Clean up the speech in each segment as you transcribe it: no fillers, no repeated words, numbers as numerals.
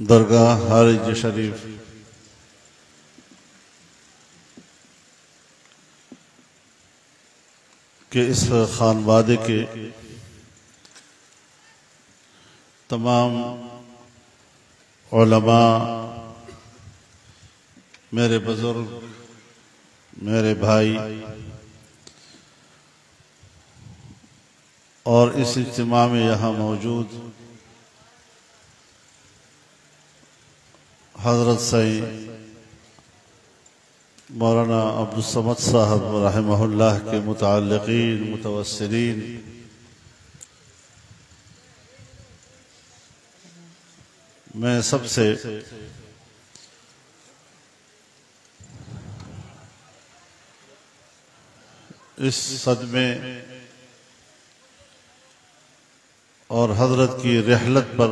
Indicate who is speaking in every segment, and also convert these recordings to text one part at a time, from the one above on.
Speaker 1: दरगाह हारिज शरीफ के इस खानवादे के तमाम उलमा, मेरे बुजुर्ग, मेरे भाई और इस इज्तिमा में यहाँ मौजूद हज़रत सईद मौलाना अब्दुल समद साहब रहमहुल्लाह के मुतअल्लिक़ीन मुतवस्सिलीन, मैं सबसे इस सदमे और हज़रत की रहलत पर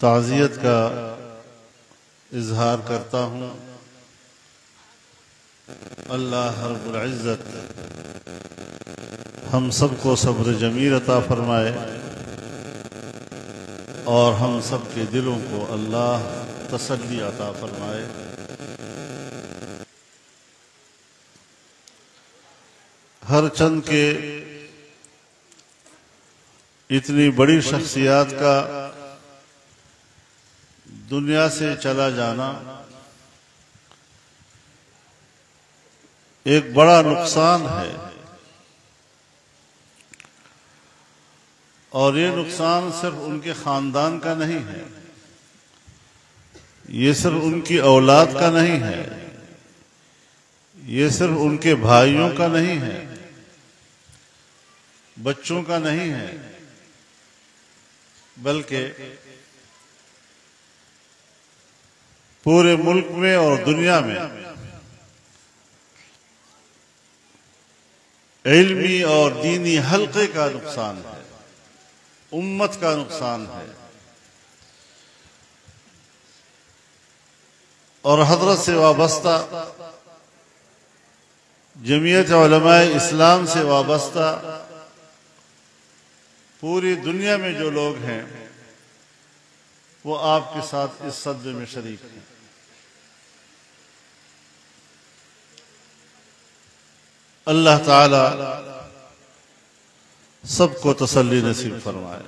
Speaker 1: ताज़ियत का इजहार करता हूँ। अल्लाह रब्बुल इज़्ज़त हम सबको सब्र जमील अता फरमाए और हम सब के दिलों को अल्लाह तसल्ली अता फरमाए। हर चंद के इतनी बड़ी शख्सियत का दुनिया से चला जाना एक बड़ा नुकसान है, और ये नुकसान सिर्फ उनके खानदान का नहीं है, ये सिर्फ उनकी औलाद का नहीं है, ये सिर्फ उनके भाइयों का नहीं है, बच्चों का नहीं है, बल्कि पूरे मुल्क में और दुनिया में इल्मी और दीनी हल्के का नुकसान है, उम्मत का नुकसान है। और हजरत से वाबस्ता, जमीयत उलमाए इस्लाम से वाबस्ता पूरी दुनिया में जो लोग हैं वो आपके साथ इस सदमे में शरीक हैं। अल्लाह ताला सबको तसल्ली नसीब फरमाए।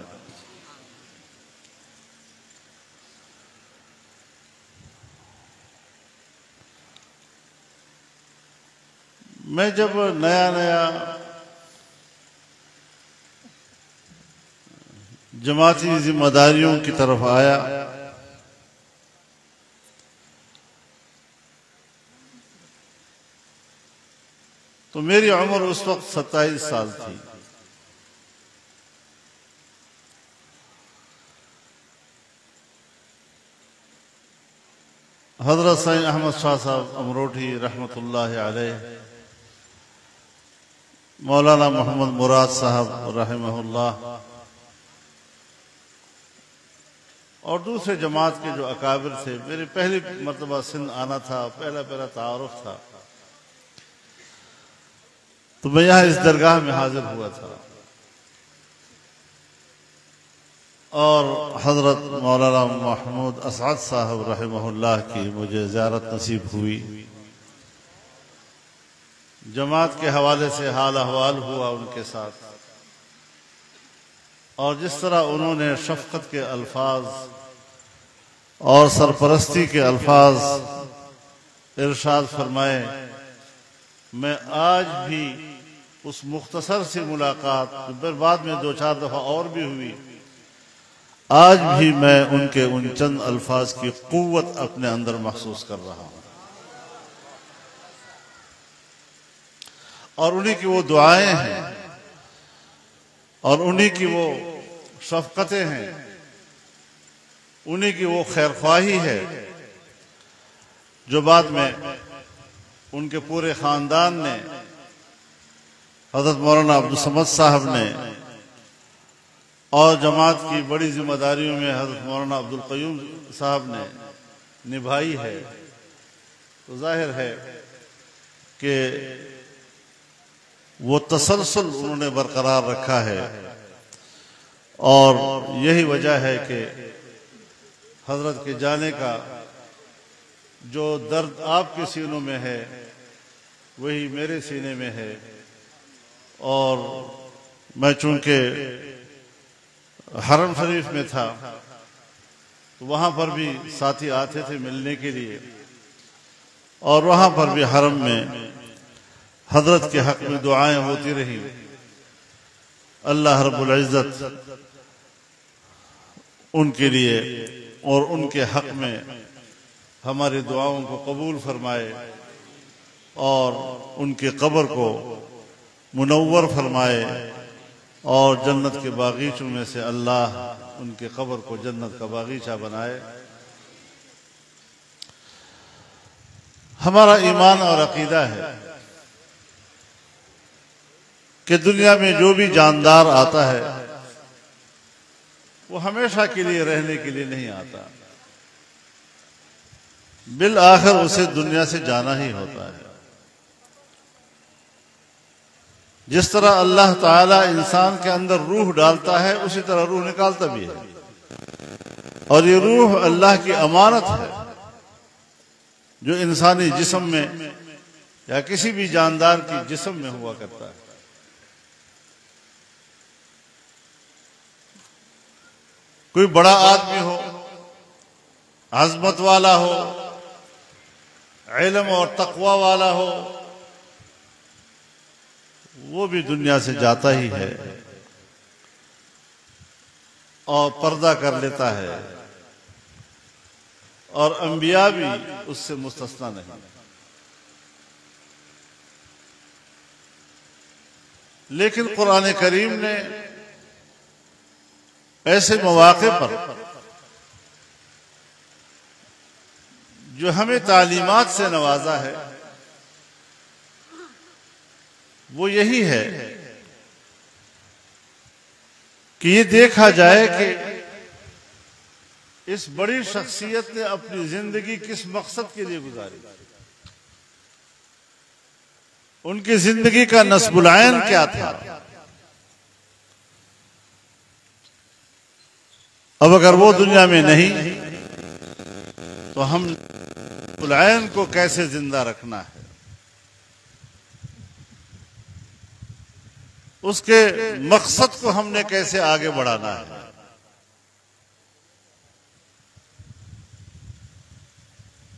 Speaker 1: मैं जब नया नया जमाती जिम्मेदारियों की तरफ आया तो मेरी उम्र उस वक्त 27 साल थी। हजरत सईद अहमद शाह साहब अमरोठी रहमतुल्लाह अलैह, मौलाना मोहम्मद मुराद साहब रहमहुल्लाह और दूसरे जमात के जो अकाबिर थे, मेरी पहली मर्तबा सिंध आना था, पहला तारुफ था, तो मैं यहाँ इस दरगाह में हाजिर हुआ था और हज़रत मौलाना महमूद असद साहब रहमहुल्लाह की मुझे ज़ियारत नसीब हुई। जमात के हवाले से हाल अहवाल हुआ उनके साथ, और जिस तरह उन्होंने शफ़क़त के अल्फाज और सरपरस्ती के अल्फाज इरशाद फरमाए, मैं आज भी उस मुख्तसर सी मुलाकात, फिर बाद में 2-4 दफ़ा और भी हुई, आज भी मैं उनके उन चंद अल्फाज की क़ुव्वत अपने अंदर महसूस कर रहा हूं। और उन्हीं की वो दुआएं हैं और उन्हीं की वो शफ़क़तें हैं, उन्हीं की वो खैरख्वाही है जो बाद में उनके पूरे ख़ानदान ने, हज़रत मौलाना अब्दुल समद साहब ने और जमात की बड़ी जिम्मेदारियों में हज़रत मौलाना अब्दुल क़य्यूम साहब ने निभाई है। तो जाहिर है कि वो तसलसल उन्होंने बरकरार रखा है, और यही वजह है कि हजरत के जाने का जो दर्द आपके सीनों में है वही मेरे सीने में है। और मैं चूंकि हरम शरीफ में था तो वहाँ पर भी साथी आते थे मिलने के लिए, और वहाँ पर भी हरम में हजरत के हक में दुआएं होती रही। अल्लाह रब्बुल इज़्ज़त उनके लिए और उनके हक में हमारी दुआओं को कबूल फरमाए और उनके कब्र को मुनव्वर फरमाए, और जन्नत के बागीचों में से अल्लाह उनके कब्र को जन्नत का बागीचा बनाए। हमारा ईमान और अकीदा है कि दुनिया में जो भी जानदार आता है वो हमेशा के लिए रहने के लिए नहीं आता, बिल आखिर उसे दुनिया से जाना ही होता है। जिस तरह अल्लाह ताला इंसान के अंदर रूह डालता है उसी तरह रूह निकालता भी है, और ये रूह अल्लाह की अमानत है जो इंसानी जिस्म में या किसी भी जानदार की जिस्म में हुआ करता है। कोई बड़ा आदमी हो, अज़मत वाला हो, इल्म और तक़वा वाला हो, वो भी दुनिया से जाता ही है और पर्दा कर लेता है, और अंबिया भी उससे मुस्तस्ना नहीं। लेकिन कुरान करीम ने ऐसे मौके पर जो हमें तालीमात से नवाजा है वो यही है कि ये देखा जाए कि इस बड़ी शख्सियत ने अपनी जिंदगी किस मकसद के लिए गुजारी, उनकी जिंदगी का नस्बुल ऐन क्या था। अब अगर वो दुनिया में नहीं तो हम नस्बुल ऐन को कैसे जिंदा रखना है, उसके मकसद को हमने कैसे आगे बढ़ाना है।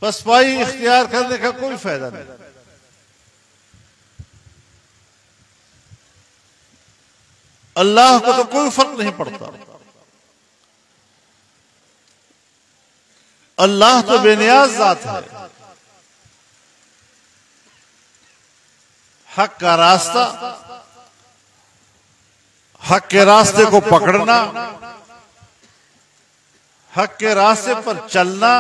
Speaker 1: पसपाई इख्तियार करने का कोई फायदा नहीं। अल्लाह को तो कोई फर्क नहीं पड़ता। अल्लाह तो बेनियाज जात है। हक का रास्ता, हक के रास्ते को पकड़ना, हक के रास्ते पर चलना,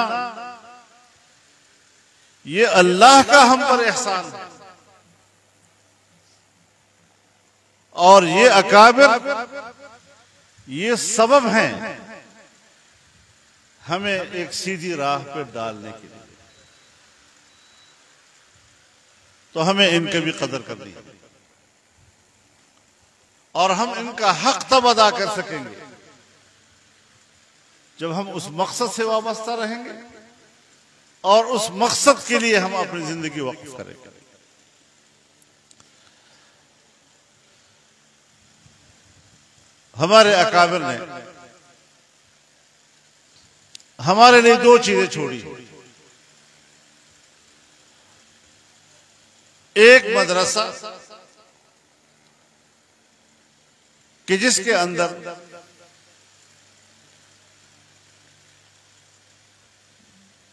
Speaker 1: ये अल्लाह का हम पर एहसान है। और ये अकाबिर ये सबब हैं हमें एक सीधी राह पर डालने के लिए। तो हमें इनकी भी कदर करनी है, और हम इनका हक तब अदा कर सकेंगे जब हम उस मकसद से वाबस्ता रहेंगे और उस मकसद के लिए हम अपनी जिंदगी वक्फ करेंगे। हमारे अकाबिर ने हमारे लिए दो चीजें छोड़ी। एक मदरसा कि जिसके अंदर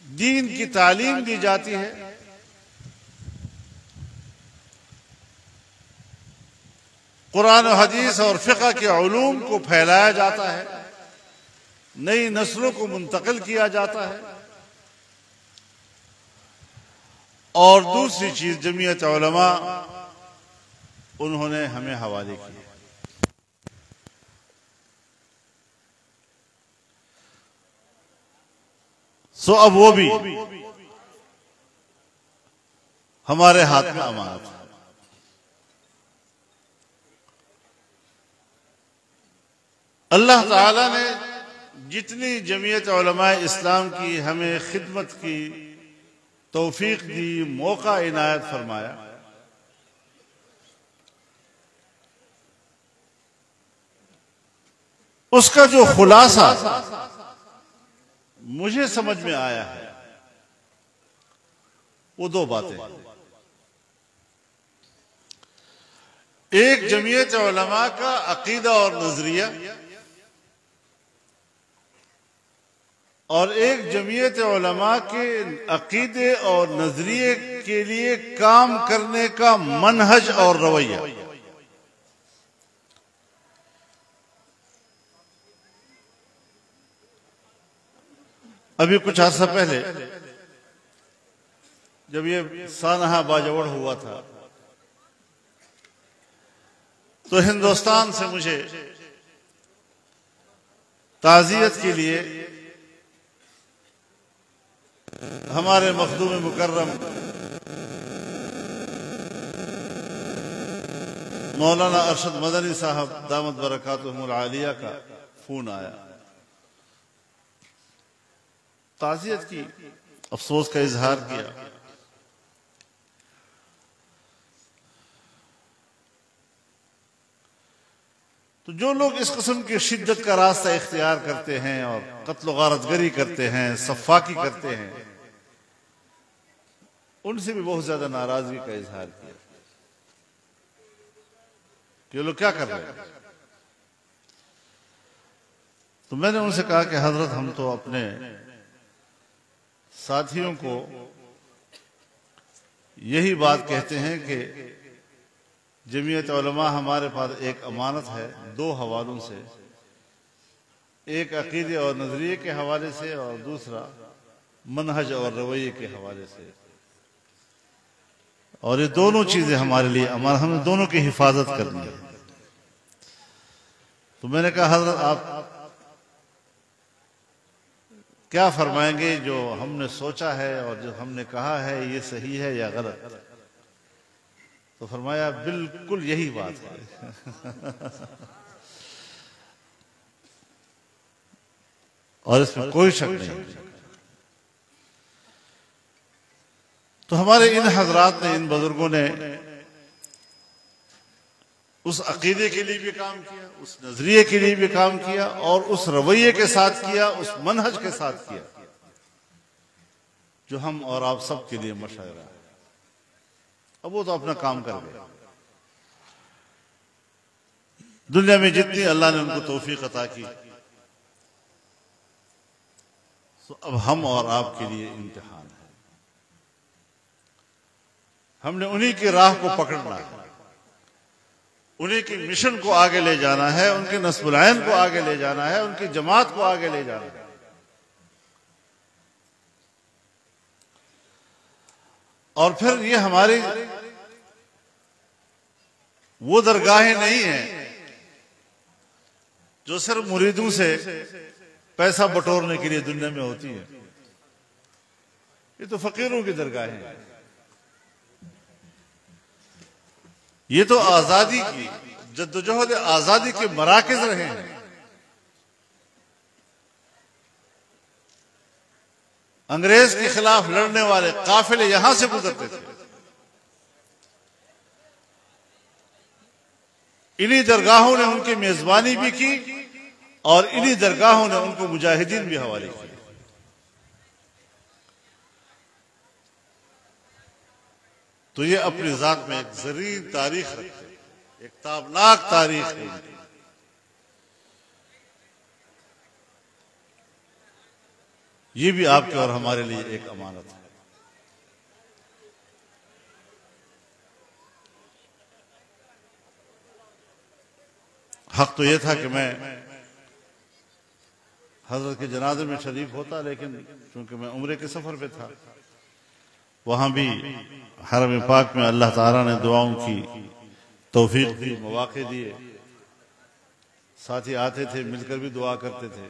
Speaker 1: दीन की तालीम दी जाती है, कुरान और हदीस और फिक़ह के उलूम को फैलाया जाता है, नई नस्लों को मुंतकिल किया जाता है। और दूसरी चीज जमीयत उलमा उन्होंने हमें हवाले की। सो अब वो भी हमारे हाथ में अमानत है। अल्लाह ताला ने जितनी जमीयत उलमा इस्लाम की हमें खिदमत की तौफीक दी, मौका इनायत फरमाया, उसका जो खुलासा मुझे समझ में आया है वो दो बातें। एक जमीयत उलमा का अकीदा और नजरिया, और एक जमीयत उलमा के अकीदे और नजरिए के लिए काम करने का मनहज और रवैया। अभी कुछ अर्सा पहले जब ये सानहा बाजवड़ हुआ था तो हिंदुस्तान से मुझे ताज़ियत के लिए हमारे मखदूम मुकर्रम मौलाना अरशद मदनी साहब दामत बरकातुहुमुल आलिया का फोन आया, ताज़ियत की, अफसोस का इजहार किया। तो जो लोग इस किस्म की शिद्दत का रास्ता इख्तियार करते हैं और कत्ल गारतगरी करते हैं, सफ़ाकी करते हैं, उनसे भी बहुत ज्यादा नाराजगी का इजहार किया कि लोग क्या कर रहे हैं। तो मैंने उनसे कहा कि हजरत, हम तो अपने साथियों को यही बात कहते हैं कि जमीयत उलमा हमारे पास एक अमानत है, दो हवालों से, एक अकीदे और नजरिए के हवाले से और दूसरा मनहज और रवैये के हवाले से, और ये दोनों चीजें हमारे लिए अमानत, हमें दोनों की हिफाजत करनी है। तो मैंने कहा हजरत, आप क्या फरमाएंगे, जो हमने सोचा है और जो हमने कहा है ये सही है या गलत? तो फरमाया बिल्कुल यही बात है और इसमें कोई शक नहीं। तो हमारे इन हजरात ने, इन बुजुर्गों ने उस अकीदे के लिए भी काम किया, उस नजरिए के लिए भी काम किया और उस रवैये के साथ किया, उस मनहज के साथ किया जो हम और आप सब के लिए मशायरा है। अब वो तो अपना काम कर गए। दुनिया में जितनी अल्लाह ने उनको तौफीक अता की, तो अब हम और आपके लिए इम्तिहान है। हमने उन्हीं की राह को पकड़ना है, उन्हीं की मिशन को आगे ले जाना है, उनके नस्बुल ऐन को आगे ले जाना है, उनकी जमात को आगे ले जाना है। और फिर ये हमारी वो दरगाहें नहीं हैं जो सिर्फ मुरीदों से पैसा बटोरने के लिए दुनिया में होती है। ये तो फकीरों की दरगाहें हैं। ये तो आजादी की, जद्दोजहद आजादी के मराकज रहे हैं। अंग्रेज के खिलाफ लड़ने वाले काफिले यहां से गुजरते थे। इन्हीं दरगाहों ने उनकी मेजबानी भी की और इन्हीं दरगाहों ने उनको मुजाहिदीन भी हवाले किए। तो ये अपनी जात में एक जरीन तारीख रखते हैं, एक ताबनाक तारीख है। ये भी आपके और हमारे लिए एक अमानत है। हक तो यह था कि मैं हजरत के जनाजे में शरीक होता, लेकिन चूंकि मैं उम्रे के सफर पे था, वहां भी हरम पाक में अल्लाह ताला ने दुआओं की तौफीक दी, मौके दिए। साथी आते थे, मिलकर भी दुआ करते थे,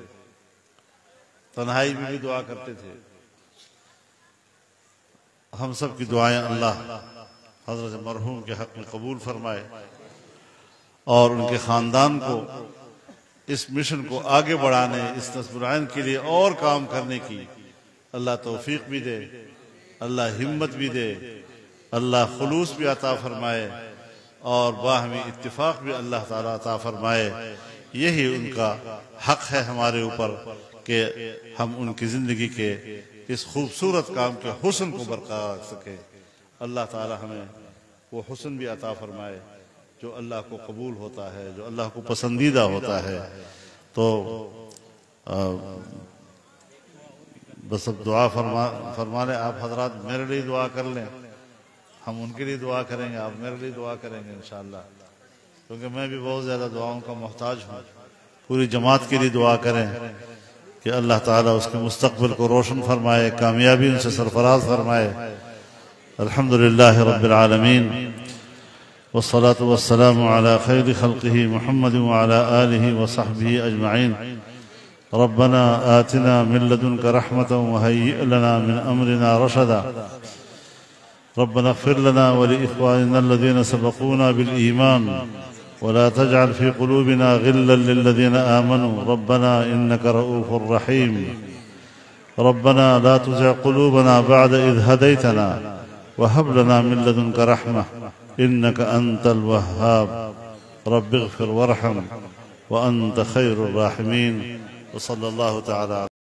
Speaker 1: तन्हाई में भी दुआ करते थे। हम सब की दुआएं अल्लाह हजरत मरहूम के हक में कबूल फरमाए और उनके खानदान को इस मिशन को आगे बढ़ाने, इस नस्ब के लिए और काम करने की अल्लाह तौफीक भी दे, अल्लाह हिम्मत भी दे, अल्लाह खुलूस भी अता फरमाए और बाहमी इत्तिफाक भी अल्लाह ताला अता फरमाए। यही उनका हक है हमारे ऊपर कि हम उनकी जिंदगी के इस खूबसूरत काम के हुस्न को बरकरार रख सके। अल्लाह ताला हमें वो हुस्न भी अता फरमाए जो अल्लाह को कबूल होता है, जो अल्लाह को पसंदीदा होता है। तो बस अब दुआ फरमा लें आप हजरात, मेरे लिए दुआ कर लें, हम उनके लिए दुआ करेंगे, आप मेरे लिए दुआ करेंगे इंशाअल्लाह, क्योंकि मैं भी बहुत ज्यादा दुआओं का मोहताज हूँ। पूरी जमात के लिए दुआ करें कि अल्लाह ताला उसके मुस्तकबिल को रोशन फरमाए, कामयाबी उनसे सरफराज फरमाए। अल्हम्दुलिल्लाह रब्बिल आलमीन वस्सलातु वस्सलामु अला खैरि खल्क़िही मुहम्मद व अला आलिहि व सहबिही अजमईन। रब्बना आतिना मिन लदुनका रहमतन व हय्यि लना मिन अमरिना रशदा। रब्बना इग़फिर लना व लिइख़वानिना अल्लज़ीना सबक़ूना बिल ईमान वला तजअल फ़ी क़ुलूबिना ग़िल्लन लिल्लज़ीना आमनू रब्बना इन्नका रऊफ़ुर रहीम। रब्बना ला तुज़िग़ क़ुलूबना बअद इज़ हदैतना व हब लना मिन लदुनका रहमह इन्नका अंतल वह्हाब। रब्बिग़फिर वरहम व अंत खैरुर राहिमीन। व सल्लल्लाहु तआला